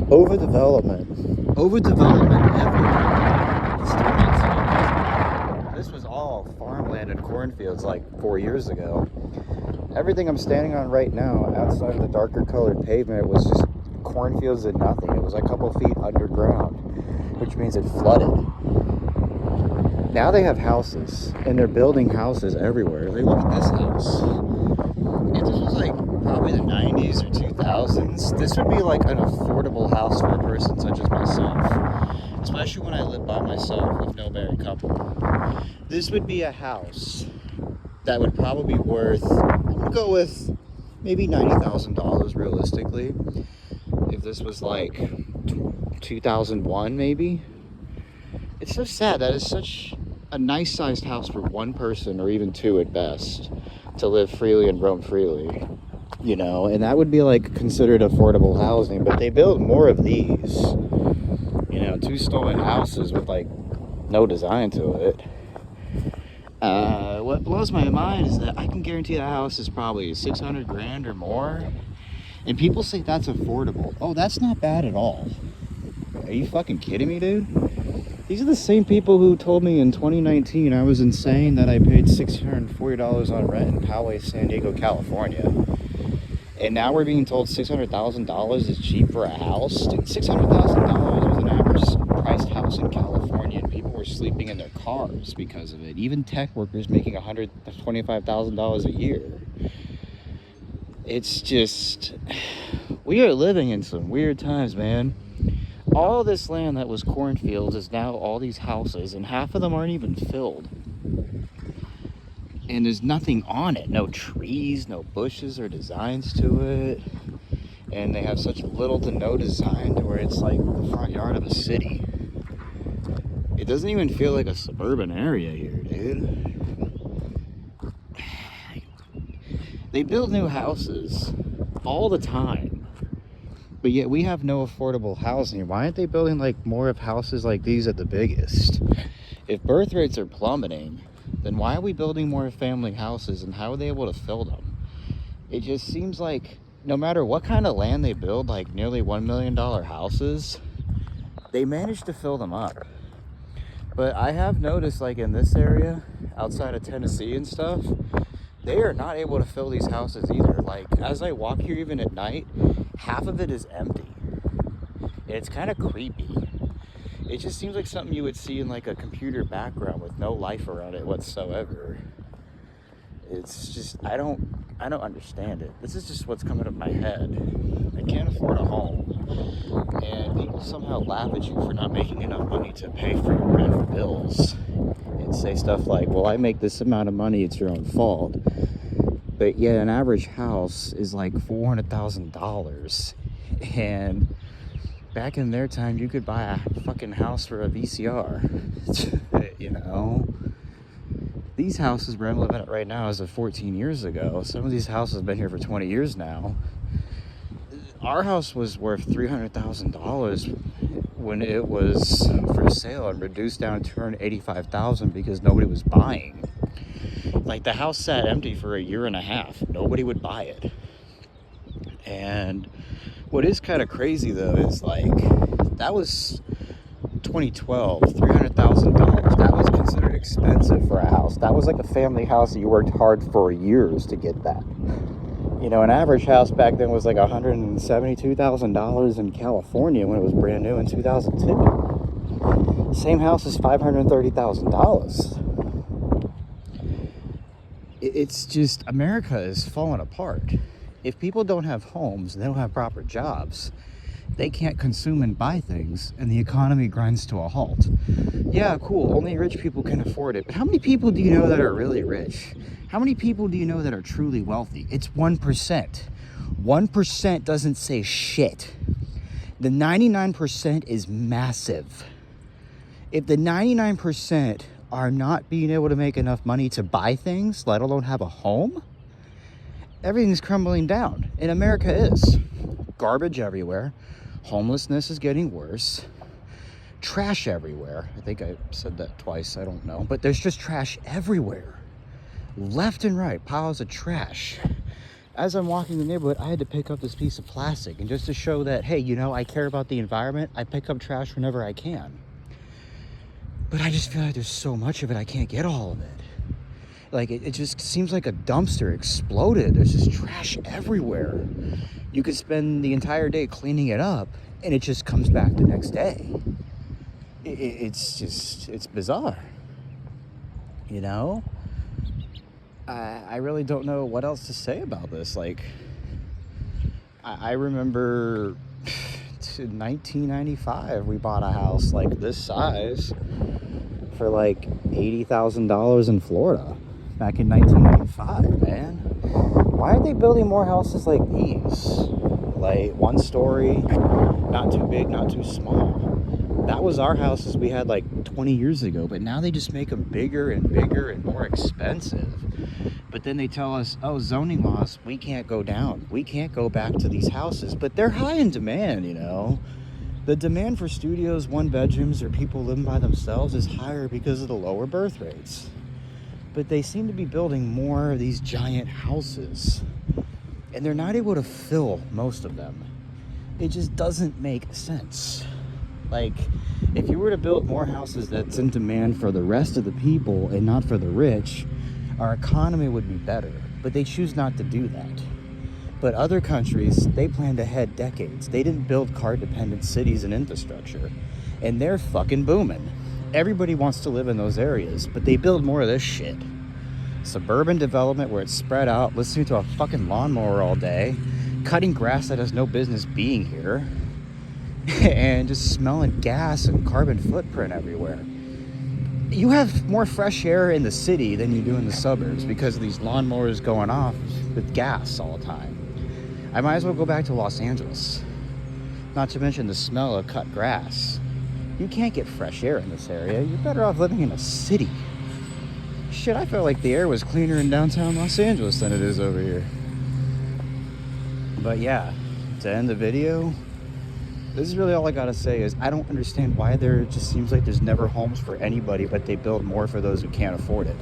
Overdevelopment. Overdevelopment everywhere. It's still not so. This was all farmland and cornfields like 4 years ago. Everything I'm standing on right now, outside of the darker colored pavement, was just cornfields and nothing. It was like a couple feet underground, which means it flooded. Now they have houses, and they're building houses everywhere. Like, look at this house. If this was like probably the 90s or 2000s, this would be like an affordable house for a person such as myself. Especially when I live by myself with no married couple. This would be a house that would probably be worth, I'm gonna go with maybe $90,000 realistically. If this was like 2001 maybe. It's so sad that it's such a nice sized house for one person, or even two at best, to live freely and roam freely, you know, and that would be like considered affordable housing. But they build more of these, you know, 2 story houses with like no design to it. What blows my mind is that I can guarantee that house is probably 600 grand or more, and people say that's affordable. Oh, that's not bad at all. Are you fucking kidding me, dude? These are the same people who told me in 2019 I was insane that I paid $640 on rent in Poway, San Diego, California. And now we're being told $600,000 is cheap for a house. Dude, $600,000 was an average priced house in California, and people were sleeping in their cars because of it. Even tech workers making $125,000 a year. It's just, we are living in some weird times, man. All this land that was cornfields is now all these houses, and half of them aren't even filled. And there's nothing on it. No trees, no bushes or designs to it. And they have such little to no design to where it's like the front yard of a city. It doesn't even feel like a suburban area here, dude. They build new houses all the time. But yet we have no affordable housing. Why aren't they building like more of houses like these at the biggest? If birth rates are plummeting, then why are we building more family houses, and how are they able to fill them? It just seems like no matter what kind of land they build, like nearly $1 million houses, they manage to fill them up. But I have noticed, like in this area, outside of Tennessee and stuff, they are not able to fill these houses either. Like, as I walk here even at night, half of it is empty. And it's kind of creepy. It just seems like something you would see in like a computer background with no life around it whatsoever. It's just, I don't understand it. This is just what's coming up my head. I can't afford a home. And people somehow laugh at you for not making enough money to pay for your rent bills. And say stuff like, well, I make this amount of money, it's your own fault. But yet an average house is like $400,000. And back in their time, you could buy a fucking house for a VCR. You know? These houses where I'm living at right now is of 14 years ago. Some of these houses have been here for 20 years now. Our house was worth $300,000 when it was for sale and reduced down to $285,000 because nobody was buying. Like, the house sat empty for a year and a half. Nobody would buy it. And what is kind of crazy though is like, that was 2012, $300,000. That was considered expensive for a house. That was like a family house that you worked hard for years to get that. You know, an average house back then was like $172,000 in California when it was brand new in 2002. Same house is $530,000. It's just, America is falling apart. If people don't have homes, they don't have proper jobs, they can't consume and buy things, and the economy grinds to a halt. Yeah, cool, only rich people can afford it. But how many people do you know that are really rich? How many people do you know that are truly wealthy? It's 1%. 1% doesn't say shit. The 99% is massive. If the 99% are not being able to make enough money to buy things, let alone have a home, everything's crumbling down. And America is. Garbage everywhere. Homelessness is getting worse. Trash everywhere. I think I said that twice, I don't know. But there's just trash everywhere. Left and right, piles of trash. as I'm walking the neighborhood, I had to pick up this piece of plastic, and just to show that, hey, you know, I care about the environment, I pick up trash whenever I can. But I just feel like there's so much of it, I can't get all of it. Like, it just seems like a dumpster exploded. There's just trash everywhere. You could spend the entire day cleaning it up, and it just comes back the next day. It's bizarre. You know? I really don't know what else to say about this. Like, I remember in 1995, we bought a house like this size for like $80,000 in Florida back in 1995, man. Why are they building more houses like these? Like, one story, not too big, not too small. That was our houses we had like 20 years ago, but now they just make them bigger and bigger and more expensive. But then they tell us, oh, zoning laws, we can't go down. We can't go back to these houses. But they're high in demand, you know. The demand for studios, one bedrooms, or people living by themselves is higher because of the lower birth rates. But they seem to be building more of these giant houses. And they're not able to fill most of them. It just doesn't make sense. Like, if you were to build more houses that's in demand for the rest of the people and not for the rich, our economy would be better. But they choose not to do that. But other countries, they planned ahead decades. They didn't build car-dependent cities and infrastructure. And they're fucking booming. Everybody wants to live in those areas, but they build more of this shit. Suburban development where it's spread out, listening to a fucking lawnmower all day, cutting grass that has no business being here, and just smelling gas and carbon footprint everywhere. You have more fresh air in the city than you do in the suburbs because of these lawnmowers going off with gas all the time. I might as well go back to Los Angeles. Not to mention the smell of cut grass. You can't get fresh air in this area. You're better off living in a city. Shit, I felt like the air was cleaner in downtown Los Angeles than it is over here. But yeah, to end the video, this is really all I gotta say is I don't understand why there just seems like there's never homes for anybody, but they build more for those who can't afford it.